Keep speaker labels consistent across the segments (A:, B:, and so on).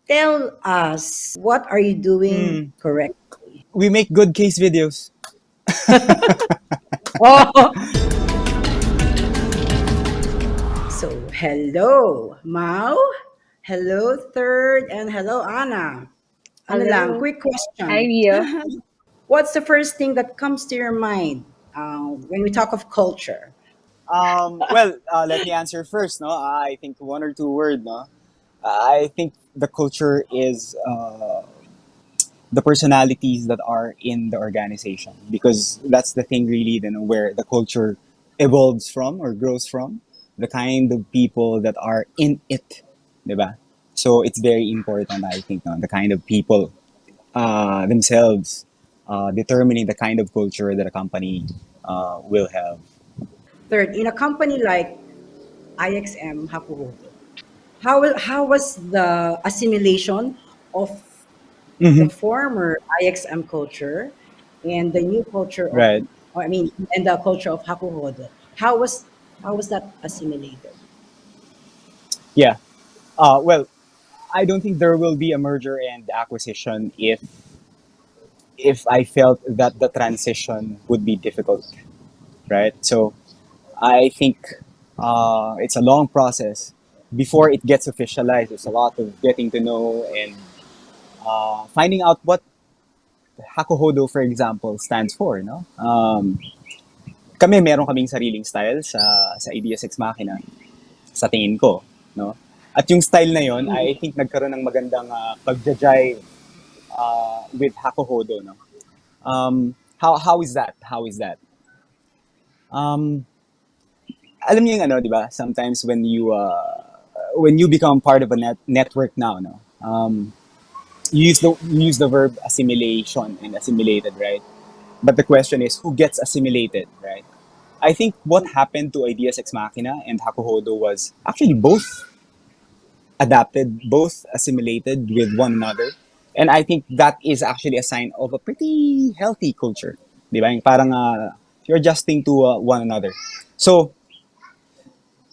A: Tell us, what are you doing
B: Mm,
A: correct?
B: we make good case videos.
A: Oh, so hello, Mau. Hello, third, and hello, Anna. Ano lang,
C: Hello.
A: quick
C: Hi,
A: question.
C: Rio.
A: What's the first thing that comes to your mind when we talk of culture?
B: Let me answer first. No, I think one or two word. No, I think the culture is the personalities that are in the organization because that's the thing really. Then where the culture evolves from or grows from, the kind of people that are in it, diba? So it's very important, I think, no, the kind of people themselves determining the kind of culture that a company will have.
A: Third, in a company like IXM Hakuhodo, how was the assimilation of the
B: Hmm.
A: former IXM culture and the new culture of,
B: Right.
A: I mean, and the culture of Hakuhodo? How was that assimilated?
B: Yeah. Well, I don't think there will be a merger and acquisition if I felt that the transition would be difficult, right? So I think it's a long process before it gets officialized. It's a lot of getting to know and finding out what Hakuhodo, for example, stands for. No, kami meron kaming sariling style sa IdeasXMachina sa tingin ko, no. At yung style na yon, I think nagkaroon ng magandang pagja-jive with Hakuhodo, no. How is that? How is that? Um, alam niyo yung ano, di ba? Sometimes when you become part of a network now, no, you use the verb assimilation and assimilated, right? But the question is, who gets assimilated, right? I think what happened to Ideas Ex Machina and Hakuhodo was actually both adapted, both assimilated with one another. And I think that is actually a sign of a pretty healthy culture. Di ba? Yung parang you're adjusting to one another. So,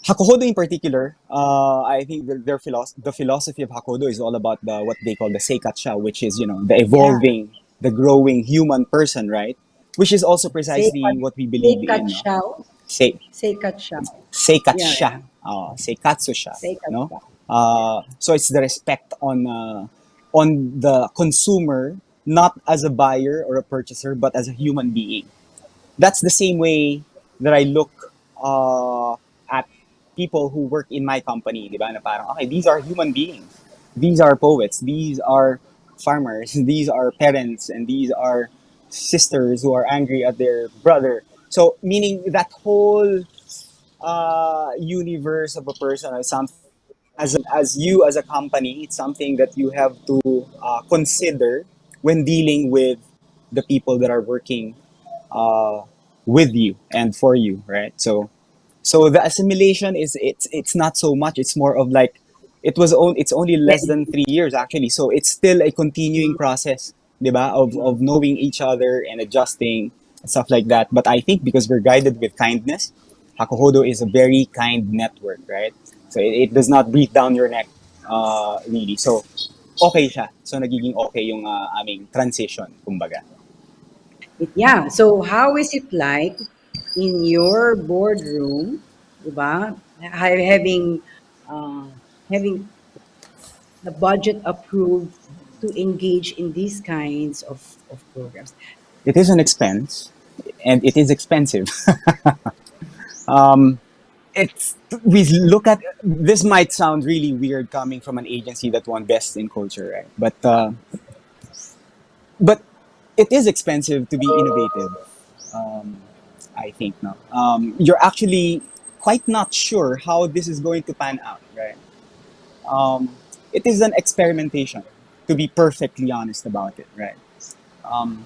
B: Hakuhodo in particular, I think the philosophy of Hakuhodo is all about what they call the seikacha, which is, you know, the
A: Yeah,
B: evolving, the growing human person, right? Which is also precisely
A: seikat,
B: what we believe in, no?
A: seikatshaw,
B: Se,
A: seikatshaw. Yeah,
B: seikatsha,
A: yeah,
B: seikatsu siya, no?
A: seikatshaw.
B: So it's the respect on the consumer, not as a buyer or a purchaser, but as a human being. That's the same way that I look at people who work in my company, di ba? Na parang, okay, these are human beings. These are poets. These are farmers. These are parents. And these are sisters who are angry at their brother. So, meaning that whole universe of a person or something, as you as a company, it's something that you have to consider when dealing with the people that are working uh, with you and for you, right? So the assimilation is it's not so much. It's more of like it's only less than 3 years actually. So it's still a continuing process, diba? Of knowing each other and adjusting and stuff like that. But I think because we're guided with kindness, Hakuhodo is a very kind network, right? So it does not breathe down your neck, really. So okay siya. So nagiging okay yung aming transition, kumbaga.
A: Yeah. So how is it like in your boardroom, diba? Having uh, having the budget approved to engage in these kinds of programs.
B: It is an expense, and it is expensive. um, it's we look at this might sound really weird coming from an agency that won best in culture, right? But it is expensive to be innovative. Um, I think no. You're actually quite not sure how this is going to pan out, right? Um, it is an experimentation, to be perfectly honest about it, right? Um,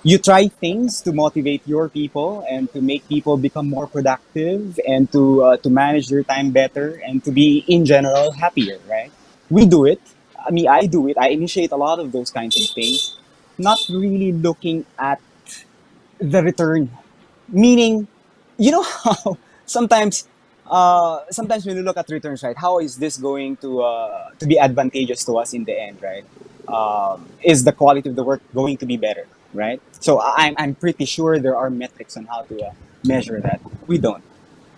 B: you try things to motivate your people and to make people become more productive and to manage their time better and to be in general happier, right? We do it. I mean, I do it. I initiate a lot of those kinds of things, not really looking at the return. Meaning, you know how sometimes sometimes when you look at returns, right, how is this going to be advantageous to us in the end, right? Is the quality of the work going to be better, right? So I'm pretty sure there are metrics on how to measure that. We don't.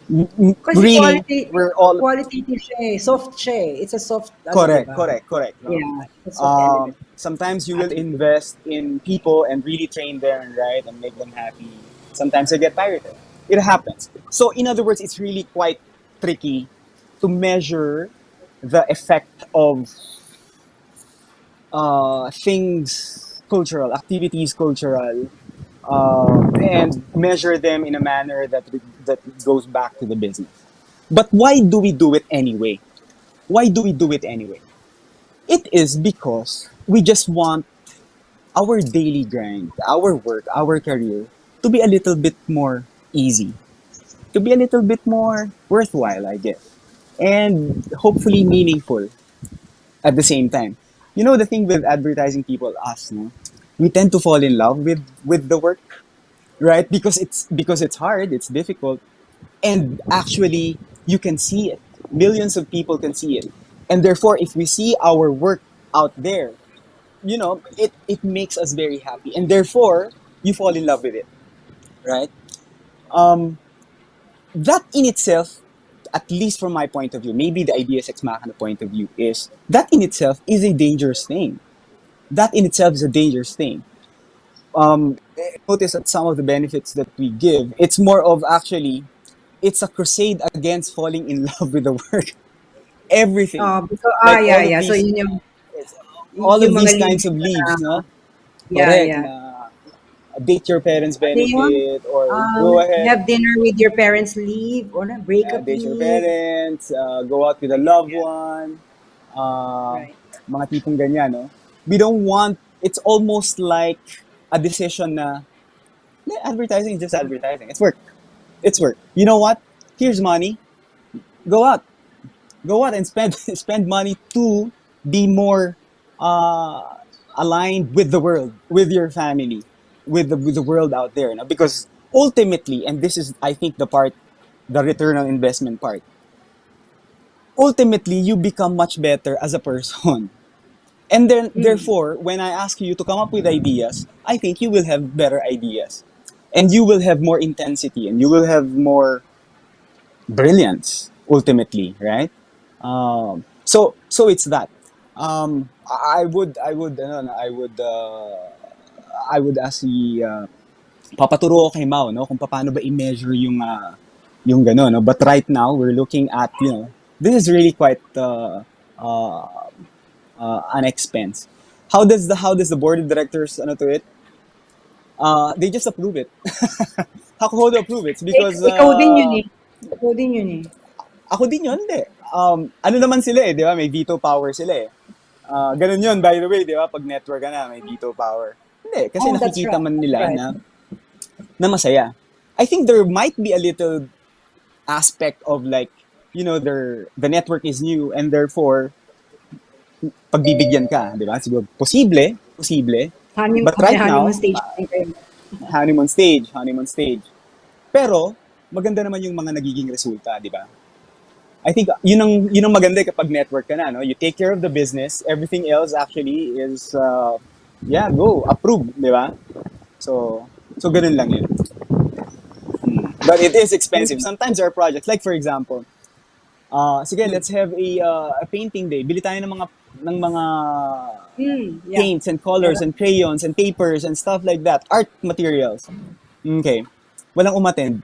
A: Kasi
B: Really, we're all
A: qualitative siya eh. Soft siya eh. It's a soft, ano, di
B: correct,
A: ba?
B: correct, correct. No?
A: Yeah, it's a soft element.
B: Sometimes you will
A: Attribute.
B: invest in people and really train them, right, and make them happy. Sometimes they get tired. It happens. So, in other words, it's really quite tricky to measure the effect of things cultural, activities cultural, and measure them in a manner that goes back to the business. But why do we do it anyway? Why do we do it anyway? It is because we just want our daily grind, our work, our career to be a little bit more easy, to be a little bit more worthwhile, I guess, and hopefully meaningful at the same time. You know, the thing with advertising people, us, no? We tend to fall in love with the work, right? Because it's hard, it's difficult, and actually you can see it. Millions of people can see it, and therefore, if we see our work out there, you know, it makes us very happy, and therefore you fall in love with it, right? um that in itself, at least from my point of view, maybe the ideas ex machina point of view, is that in itself is a dangerous thing. That in itself is a dangerous thing. Notice that some of the benefits that we give, it's more of actually, it's a crusade against falling in love with the work. Everything,
A: Because,
B: like
A: yeah, yeah. So,
B: all
A: yung
B: of
A: mga
B: these kinds
A: leaves
B: of
A: na,
B: leaves, no?
A: yeah,
B: Correct
A: yeah.
B: na date your parents
A: Ano yun?
B: benefit, or go ahead,
A: Have dinner with your parents leave, or na, breakup
B: date your
A: leave.
B: parents, go out with a loved
A: Yeah,
B: one, uh,
A: right.
B: mga tipong ganyan, no? We don't want, it's almost like a decision na, "Eh, advertising is just advertising. It's work. It's work. You know what? Here's money. Go out. Go out and spend spend money to be more uh, aligned with the world, with your family, with the world out there. No? Because ultimately, and this is, I think, the part, the return on investment part, ultimately you become much better as a person. And then,
A: Mm.
B: therefore, when I ask you to come up with ideas, I think you will have better ideas. And you will have more intensity, and you will have more brilliance, ultimately, right? So it's that. I would ask si papaturo ko kay Mao, no, kung paano ba i-measure yung gano'n, no? But right now we're looking at, this is really quite uh, an expense. How does the board of directors, ano to it? They just approve it. How to approve it? It's because
A: Ikaw din yun eh. Ikaw din yun eh.
B: ako din yun, hindi. Ano naman sila eh, di ba? May veto power sila eh. Ganun yun, by the way, di ba? Pag network ka na, may veto power. Hindi, kasi
A: Oh, that's
B: nakikita
A: right.
B: man
A: That's
B: nila
A: right.
B: na masaya. I think there might be a little aspect of like, the network is new and therefore, pagbibigyan ka, di ba? Siguro, posible. But
A: May
B: right
A: honeymoon
B: now,
A: stage pa rin kayo.
B: honeymoon stage. Pero, maganda naman yung mga nagiging resulta, di ba? I think yun ang maganda kapag network ka na, no? You take care of the business, everything else actually is yeah, go, approve, di ba? So ganun lang yun. But it is expensive. Sometimes there are projects like for example, sige, let's have a painting day. Bili tayo ng mga
A: Yeah.
B: paints and colors
A: Meron.
B: and crayons and papers and stuff like that, art materials. Okay. Walang umattend.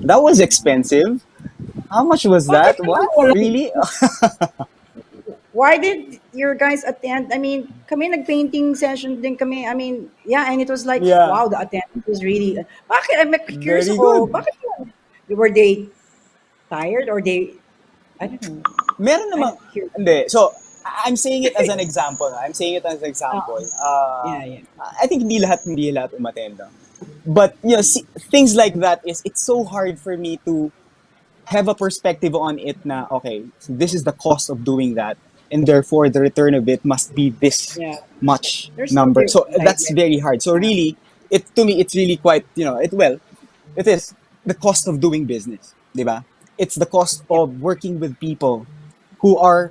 B: That was expensive. How much was
A: Bakit
B: that?
A: naman
B: What?
A: walang,
B: Really?
A: why did your guys attend? I mean, kami nag-painting session din kami. I mean, yeah, and it was like,
B: Yeah.
A: wow, the attendance was really, bakit? I'm curious
B: Very
A: ako,
B: good.
A: bakit naman? Were they tired or they, I don't know.
B: Meron namang,
A: I'm curious.
B: hindi. So, I'm saying it as an example. I'm saying it as an example.
A: Uh, yeah, yeah.
B: I think hindi lahat umattend. But, things like that it's so hard for me to have a perspective on it na, okay, so this is the cost of doing that. And therefore, the return of it must be this
A: Yeah.
B: much
A: There's no
B: number. So,
A: direct
B: that's very hard. So,
A: yeah.
B: really, to me, it's really quite, it is. the cost of doing business, di ba? It's the cost
A: Yep.
B: of working with people who are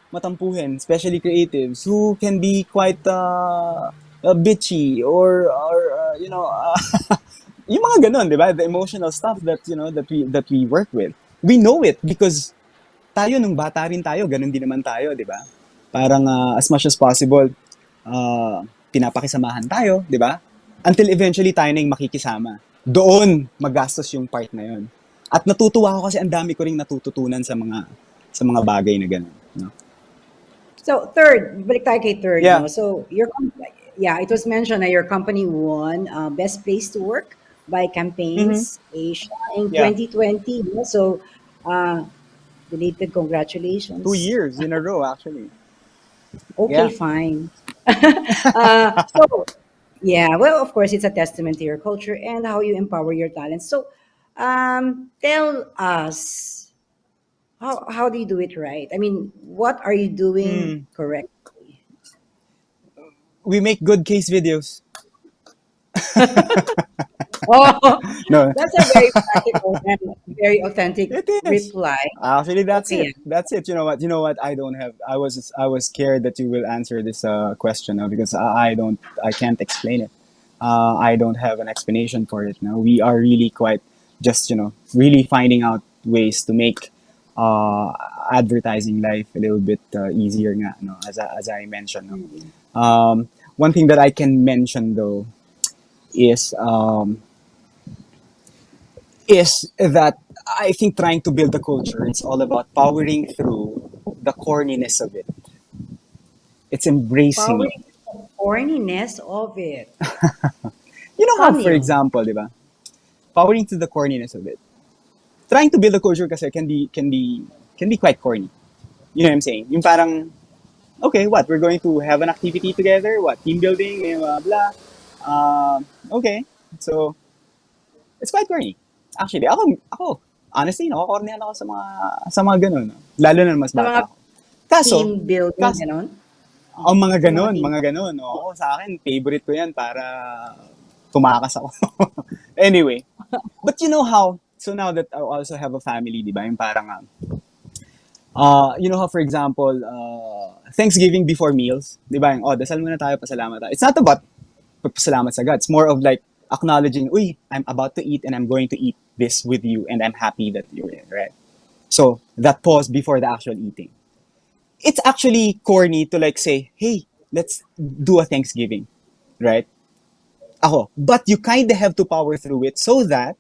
B: matampuhin, especially creatives, who can be quite bitchy or yung mga ganun, di ba? The emotional stuff that that we work with. We know it because tayo nung bata rin tayo, ganun din naman tayo, di ba? Parang as much as possible, pinapakisamahan tayo, di ba? Until eventually tayo na yung makikisama. Doon magastos yung part na yun. At natutuwa ako kasi ang dami ko ring natututunan sa mga bagay na ganun. No?
A: So third, balik tayo kay third,
B: Yeah.
A: no? So yeah, it was mentioned that your company won Best Place to Work by
B: Mm-hmm.
A: Campaigns Asia in
B: Yeah.
A: 2020. No? So uh, belated
B: Two
A: congratulations.
B: years in a row, actually.
A: Okay,
B: Yeah.
A: fine. So yeah, well, of course, it's a testament to your culture and how you empower your talents. So tell us, how do you do it right? I mean, what are you doing
B: Mm.
A: correctly?
B: We make good case videos.
A: Oh,
B: No,
A: that's a very practical and very authentic
B: it is.
A: reply.
B: Actually, that's
A: Okay,
B: it.
A: yeah.
B: That's it. You know what? You know what? I don't have. I was scared that you will answer this question now because I don't. I can't explain it. I don't have an explanation for it now. We are really quite just really finding out ways to make uh, advertising life a little bit easier nga, no? As I mentioned. No?
A: Mm.
B: One thing that I can mention though is that I think trying to build a culture, it's all about powering through the corniness of it. It's embracing it.
A: Powering the corniness of it.
B: You know how,
A: Come,
B: for
A: Neil.
B: example, di ba? Powering through the corniness of it. Trying to build a culture kasi can be quite corny. You know what I'm saying? Yung parang, okay, what? We're going to have an activity together? What? Team building? Blah, blah. Okay. So, it's quite corny. Actually, ako, honestly, nakokornihan ako sa mga ganun. No? Lalo na mas
A: Sa mga
B: bata ako. Kaso,
A: team building,
B: kas,
A: gano'n?
B: ang mga
A: Sa mga
B: ganun,
A: team.
B: mga ganun. Oo, sa akin, favorite ko yan para tumakas ako. Anyway, but you know how, so now that I also have a family, di ba, yung parang, you know how, for example, Thanksgiving before meals, di ba, yung, dasal muna tayo, pasalamat tayo. It's not about pasalamat sa God. It's more of like acknowledging, uy, I'm about to eat and I'm going to eat this with you and I'm happy that you're in, right? So, that pause before the actual eating. It's actually corny to like say, hey, let's do a Thanksgiving, right? Ako. But you kind of have to power through it so that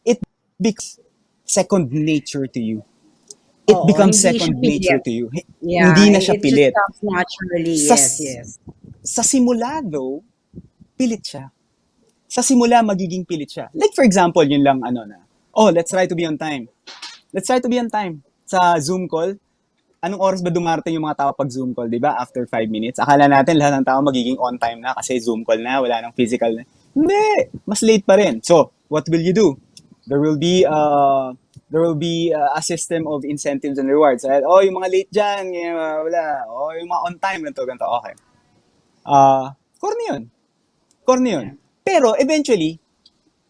B: it becomes second nature to you. It
A: Oo,
B: becomes
A: hindi siya
B: second nature
A: pilit.
B: to you.
A: Yeah,
B: Hindi na siya
A: it just
B: pilit.
A: comes naturally.
B: Sa,
A: Yes, yes.
B: sa simula though, pilit siya. Sa simula, magiging pilit siya. Like for example, yun lang let's try to be on time. Let's try to be on time. Sa Zoom call, anong oras ba dumarating yung mga tao pag Zoom call, di ba? After 5 minutes. Akala natin lahat ng tao magiging on time na kasi Zoom call na, wala nang physical na. Hindi! Mas late pa rin. So, what will you do? There will be a system of incentives and rewards. Oh, yung mga late dyan, wala. Oh, yung mga on time, ganito, ganito. Okay. Corny yun. Corny yun.
A: Yeah.
B: Pero, eventually,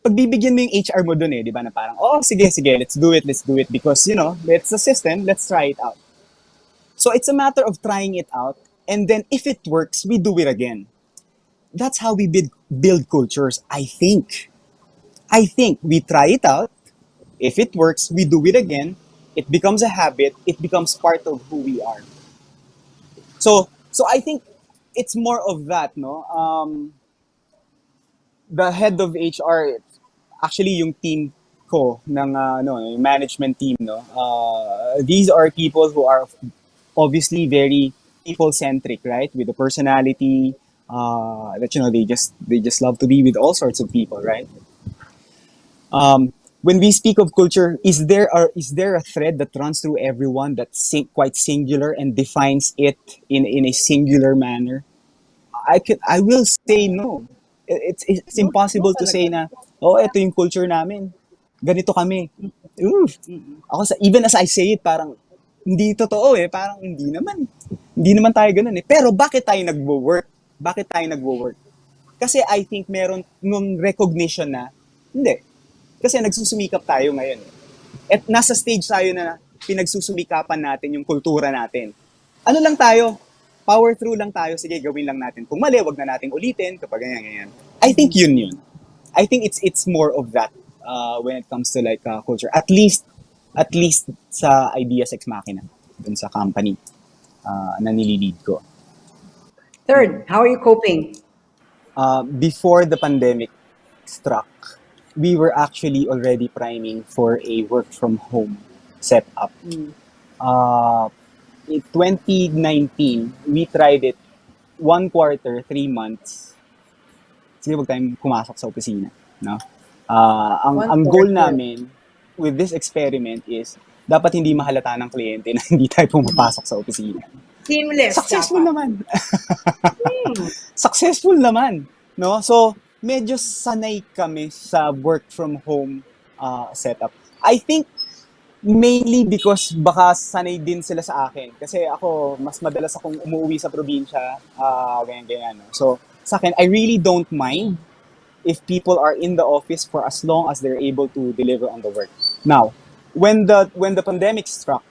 B: pagbibigyan mo yung HR mo dun di ba, na parang, sige, sige, let's do it because, it's a system, let's try it out. So it's a matter of trying it out, and then if it works, we do it again. That's how we build cultures, I think. I think we try it out. If it works, we do it again. It becomes a habit. It becomes part of who we are. So I think it's more of that, no? The head of HR, actually yung team ko ng yung management team, no. These are people who are obviously very people centric, right? With the personality, that they just love to be with all sorts of people, right? When we speak of culture, is there a thread that runs through everyone that's quite singular and defines it in a singular manner? I will say no. It's
A: No, no
B: impossible to
A: talaga.
B: say na, ito yung culture namin. Ganito kami.
A: Mm,
B: Oof.
A: mm.
B: Ako even as I say it, parang hindi totoo parang hindi naman. Hindi naman tayo ganun Pero bakit tayo nagwo-work? Bakit tayo nagwo-work? Kasi I think meron nung recognition na hindi. Kasi nagsusumikap tayo ngayon. At nasa stage tayo na pinagsusumikapan natin yung kultura natin. Ano lang tayo? Power through lang tayo. Sige, gawin lang natin. Kung mali, wag na nating ulitin. Kapag ganyan, ganyan. I think yun. I think it's more of that when it comes to like culture. At least sa IdeasXMachina, dun sa company na nililid ko.
A: Third, how are you coping?
B: Before the pandemic struck, we were actually already priming for a work from home setup.
A: Mm.
B: Uh, in 2019, we tried it 1 quarter, 3 months. Sige, huwag tayong pumasok sa opisina. No?
A: One
B: Ang goal
A: quarter.
B: namin with this experiment is dapat hindi mahalata ng kliyente na hindi tayo pumapasok sa opisina.
A: Seamless
B: Successful
A: dapat.
B: naman.
A: Hmm.
B: Successful naman. No? So, medyo sanay kami sa work from home setup. I think mainly because baka sanay din sila sa akin. Kasi ako, mas madalas akong umuwi sa probinsya, ganyan-ganyan. No? So, sa akin, I really don't mind if people are in the office for as long as they're able to deliver on the work. Now, when the pandemic struck,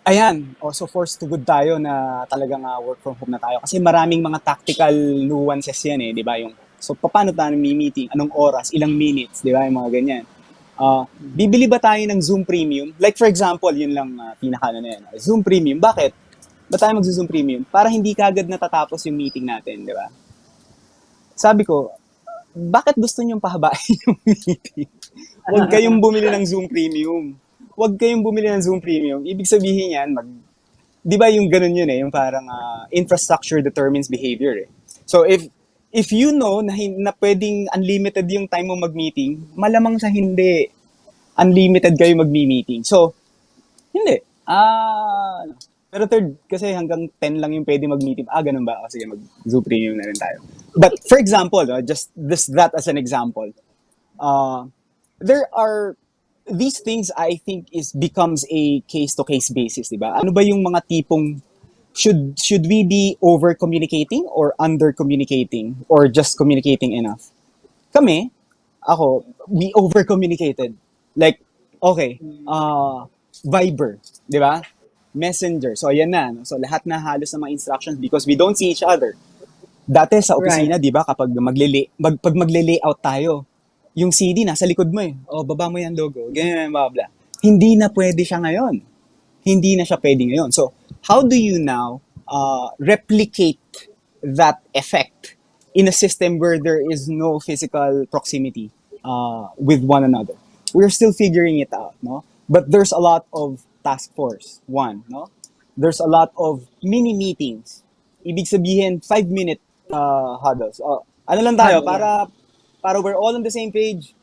B: ayan, also forced to good tayo na talagang work from home na tayo. Kasi maraming mga tactical nuances yan di ba? So, paano tayo meeting? Anong oras? Ilang minutes? Di ba? Yung mga ganyan. Bibili ba tayo ng Zoom Premium? Like for example, yun lang pinaka na yan. Zoom Premium. Bakit? Ba't tayo mag-Zoom Premium? Para hindi kagad natatapos yung meeting natin, di ba? Sabi ko, bakit gusto niyong pahabain yung meeting? Huwag kayong bumili ng Zoom Premium. Huwag kayong bumili ng Zoom Premium. Ibig sabihin yan, di ba yung ganun yun yung parang infrastructure determines behavior So if you know na pwedeng unlimited yung time mo mag-meeting, malamang sa hindi unlimited kayo mag-meeting. So, hindi. Pero third, kasi hanggang 10 lang yung pwede mag-meeting. Ganun ba? Sige, mag-Zoom Premium na rin tayo. But for example, just that as an example, there are these things I think becomes a case to case basis, 'di ba? Ano ba yung mga tipong should we be over communicating or under communicating or just communicating enough? Kami, ako, we over communicated. Like okay, Viber, 'di ba? Messenger. So ayan na, no? So lahat na halos ng mga instructions because we don't see each other. Dati sa
A: Right.
B: opisina, 'di ba, kapag pag magle-layout tayo, yung CD nasa likod mo baba mo yung logo, ganyan, blah, blah. Hindi na pwede siya ngayon. Hindi na siya pwede ngayon. So, how do you now replicate that effect in a system where there is no physical proximity with one another? We're still figuring it out, no? But there's a lot of task force, one, no? There's a lot of mini meetings. Ibig sabihin, 5-minute huddles. Ano lang tayo,
A: Yeah.
B: para we're all on the same page,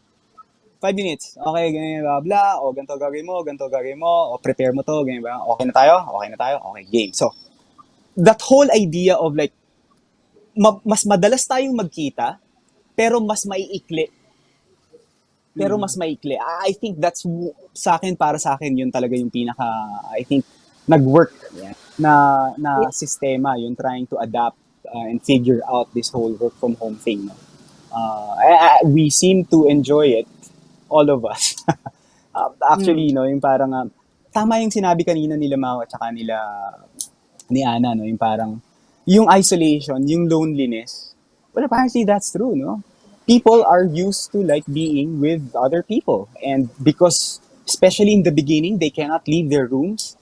B: 5 minutes. Okay, ganyan, blah, blah. O, ganito gagawin mo, ganito gagawin mo. O, prepare mo to, ganyan ba? Okay na tayo? Okay na tayo? Okay, game. So, that whole idea of like, mas madalas tayong magkita, pero mas maiikli. Pero mas maikli. I think that's, para sa akin, yun talaga yung pinaka, I think, nag-work na sistema, yung trying to adapt and figure out this whole work from home thing. No? We seem to enjoy it, all of us. Actually,
A: Mm.
B: yung parang, tama yung sinabi kanina nila Mao at saka ni Ana, no? Yung parang, yung isolation, yung loneliness, well, apparently that's true, no? People are used to like being with other people. And because, especially in the beginning, they cannot leave their rooms,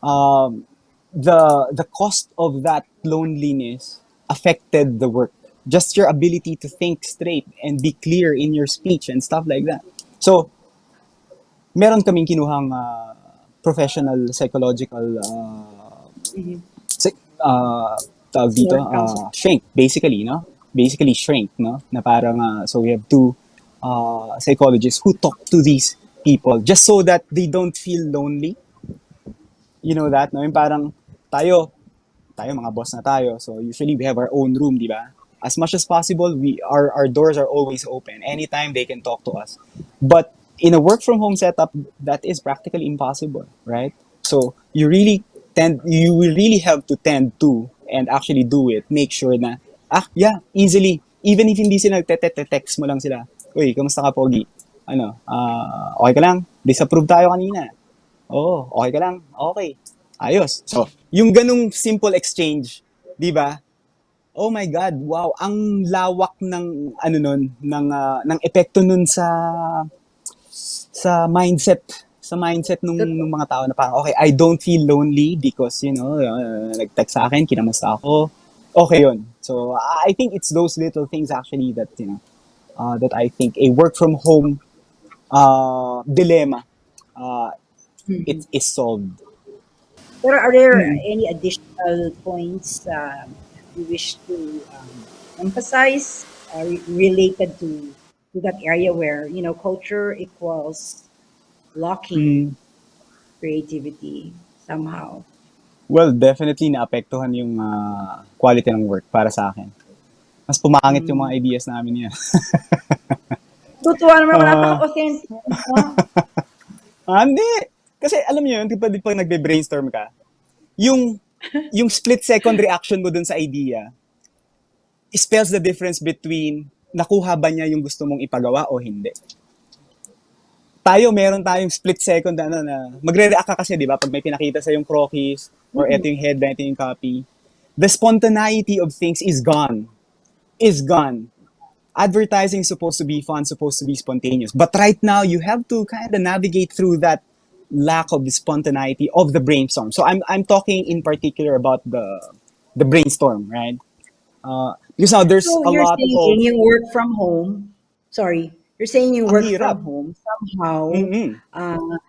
B: um, the cost of that loneliness affected the work. Just your ability to think straight and be clear in your speech and stuff like that. So, meron kaming kinuhang professional psychological
A: Mhm.
B: tawag dito,
A: Support council.
B: shrink, basically, no? Basically shrink, no? Na parang, so we have two psychologists who talk to these people just so that they don't feel lonely. You know that, no? Yung parang tayo mga boss na tayo. So usually we have our own room, di ba? As much as possible, our doors are always open. Anytime they can talk to us. But in a work from home setup, that is practically impossible, right? So you will really have to tend to and actually do it. Make sure na, yeah, easily, even if hindi sila text mo lang sila. Uy, kamusta ka, Pogi? Ano, okay ka lang? Disapprove tayo kanina. Oo, okay ka lang? Okay. Ayos. So, yung ganung simple exchange, di ba? Oh my God, wow, ang lawak ng ano nun, ng epekto nun sa mindset nung
A: Totoo.
B: mga tao na parang, okay, I don't feel lonely because, nag-text sa akin, kinamusta ako. Okay yun. So, I think it's those little things actually that, that I think a work from home dilemma, uh, it
A: Mhm.
B: is solved.
A: Pero are there
B: Mm.
A: any additional points you wish to emphasize related to that area where culture equals
B: Mm.
A: locking creativity somehow?
B: Well, definitely naapektuhan yung quality ng work para sa akin. Mas pumangit yung
A: Mm.
B: mga ideas namin niya.
A: Tutuwa naman ako,
B: Ah,
A: napaka-authentic mo.
B: hindi. Kasi alam niyo yun, di pag nagbe-brainstorm ka, yung split second reaction mo dun sa idea spells the difference between nakuha ba niya yung gusto mong ipagawa o hindi. Meron tayong split second na, ano, na magre-react ka kasi, di ba? Pag may pinakita sa yung croquis or eto
A: Mm.
B: yung headline, eto yung copy, the spontaneity of things is gone. Is gone. Advertising is supposed to be fun, supposed to be spontaneous. But right now, you have to kind of navigate through that lack of the spontaneity of the brainstorm. So I'm talking in particular about the brainstorm, right? Because now there's
A: So
B: a
A: you're
B: lot
A: saying
B: of
A: you work from home. Sorry, you're saying you
B: ang
A: work
B: hirap.
A: from home somehow
B: Mm-mm.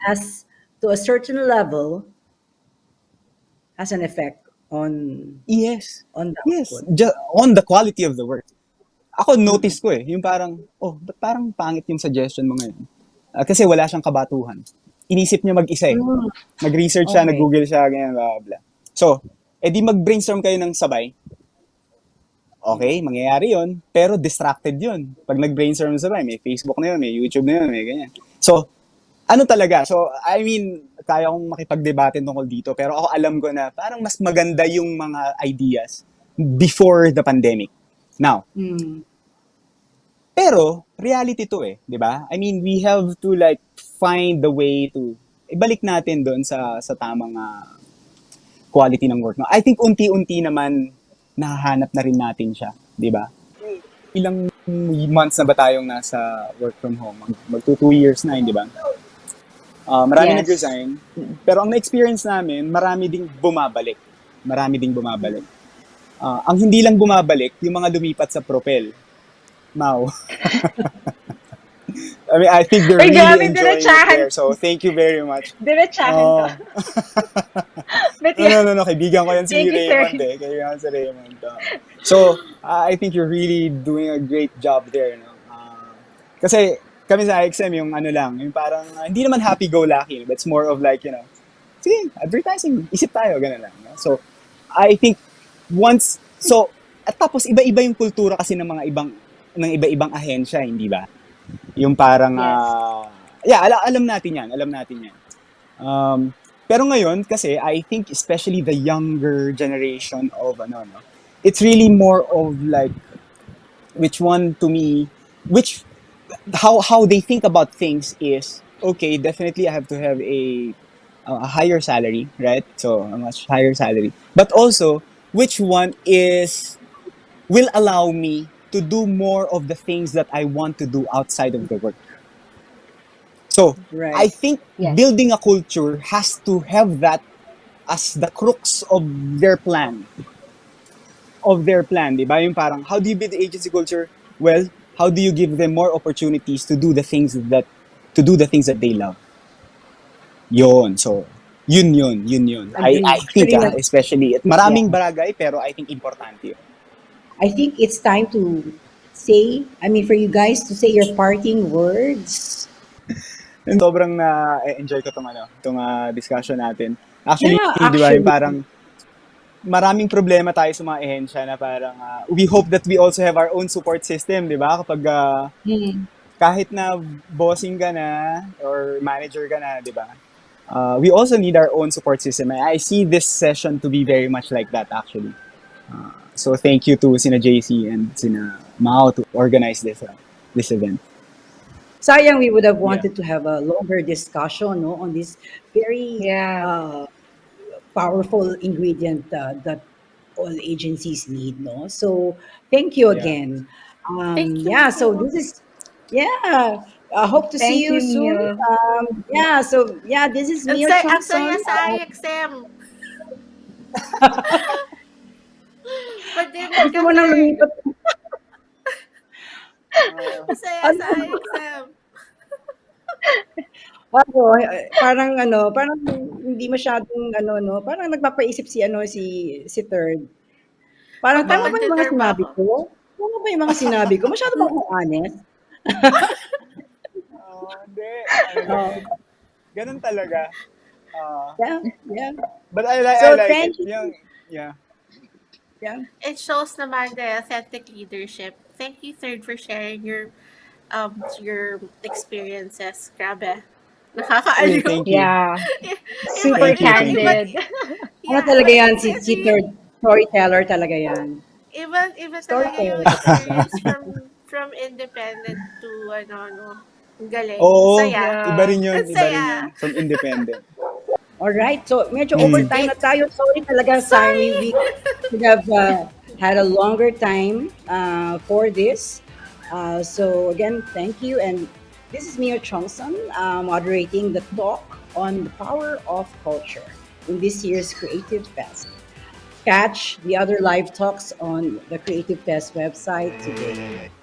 A: has to a certain level has an effect on
B: Yes.
A: the
B: Yes.
A: output.
B: On the quality of the work. Ako
A: Mm.
B: notice ko yung parang, oh, ba't parang pangit yung suggestion mo ngayon? Kasi wala siyang kabatuhan. Inisip niya mag-isa eh.
A: Mm.
B: Nag-research siya,
A: Okay.
B: nag-google siya, ganyan, blah, blah, blah. So, edi mag-brainstorm kayo ng sabay.
A: Mm.
B: Okay, mangyayari yon pero distracted yon. Pag nag-brainstorm sabay, may Facebook na yun, may YouTube na yun, may ganyan. So, ano talaga? So, I mean, kaya kong makipag-debate tungkol dito, pero ako alam ko na parang mas maganda yung mga ideas before the pandemic. Now,
A: Mm.
B: pero reality to eh, 'di ba? I mean, we have to like find the way to ibalik natin doon sa tamang quality ng work. No? I think unti-unti naman nahahanap na rin natin siya, 'di ba? Ilang months na ba tayong nasa work from home? Mag 2 years na, hindi ba? Marami
A: Yes.
B: nag-resign, pero ang na-experience namin, marami ding bumabalik. Marami ding bumabalik.
A: Mm.
B: Ang hindi lang bumabalik, yung mga lumipat sa Propel. Now, I mean, I think they're
C: Uy,
B: really
C: grabe,
B: enjoying it
C: diretsahan.
B: there. So, thank you very much.
C: Diretsahan to.
B: Uh,
C: But
B: no,
C: yeah,
B: no, no, no. Kaibigan ko yan si
C: thank you, sir.
B: Raymond eh. Kaibigan ko si Raymond. So, I think you're really doing a great job there. No? Kasi kami sa IXM, yung ano lang, yung parang, hindi naman happy-go-lucky. But it's more of like, sige, advertising, isip tayo, gano'n lang. No? So, I think at tapos iba-iba yung kultura kasi ng iba-ibang ahensya, hindi ba? Yung parang,
C: Yes.
B: yeah, alam natin yan, alam natin yan. Pero ngayon, kasi I think especially the younger generation of, it's really more of like, which one to me, which, how they think about things is, okay, definitely I have to have a higher salary, right? So, a much higher salary. But also, which one will allow me to do more of the things that I want to do outside of the work. So, I
A: Right.
B: think
C: Yes.
B: building a culture has to have that as the crux of their plan. Di ba? Yung parang, how do you build the agency culture? Well, how do you give them more opportunities to do the things that they love? Yun. So, yun. I
A: Agree.
B: think,
A: Pretty much.
B: especially,
A: Yeah.
B: maraming barangay, pero I think importante yun.
A: I think it's time to say, I mean, for you guys to say your parting words.
B: And sobrang na-enjoy ko tong discussion natin. Actually,
A: Yeah,
B: di ba, yung
A: actually.
B: parang, maraming problema tayo sa mga ehensya na parang we hope that we also have our own support system, di ba? Kapag
A: Mm.
B: kahit na bossing ka na or manager ka na, di ba? We also need our own support system. And I see this session to be very much like that actually. So thank you to sina JC and sina Mao to organize this event.
A: Sayang, we would have
B: Yeah.
A: wanted to have a longer discussion, no, on this very
C: Yeah.
A: powerful ingredient that all agencies need, no. So thank you
B: Yeah.
A: again.
D: Thank you,
A: Yeah, so
D: Mio.
A: this is, yeah, I hope to see
C: Thank
A: you
C: you,
A: soon.
C: Mio.
A: Yeah, so yeah, this is
D: Ang,
A: Mio
D: ang
A: Chongson.
D: saya sa IXM. But din
A: Gusto mo nang
D: ka-third.
A: lumipat?
D: Masaya sa
A: Ano?
D: IXM.
A: Ano, parang hindi masyadong ano 'no, parang nagpapaisip si ano, si third. Parang tama ba yung mga
D: Magko-competitor ba
A: sinabi
D: ako?
A: ko? Tama ba yung mga sinabi ko? Masyado ba akong honest?
B: Hindi. Ano lang
A: Oo,
B: yan. Ganun talaga. Uh,
A: yeah, yeah.
B: but I
A: So
B: like it.
A: thank you.
B: Yung, yeah.
A: Yeah,
D: It shows naman the authentic leadership. Thank you, third, for sharing your experiences. Grabe.
B: Hey,
D: Nakakaaliw.
B: thank you.
C: Yeah.
D: Iba,
C: Super
B: Thank you.
D: iba,
B: Thank
D: iba,
B: you.
C: candid.
A: ano
D: yeah,
A: talaga yan, si
D: kasi
A: third storyteller talaga yan.
D: iba talaga yung
A: Storyteller talaga.
D: experience from independent to ano, ang galing. Ang
B: Oo.
D: saya.
B: Iba
C: Yeah.
B: rin yun.
D: Ang
B: Iba rin yun.
D: saya.
B: From independent.
A: Alright, so medyo
D: It's
B: Mm.
A: overtime na
D: it.
A: tayo. Sorry talaga, sayang we
D: Sorry.
A: could have had a longer time for this. So again, thank you. And this is Mio Chongson moderating the talk on the power of culture in this year's Creative Fest. Catch the other live talks on the Creative Fest website today.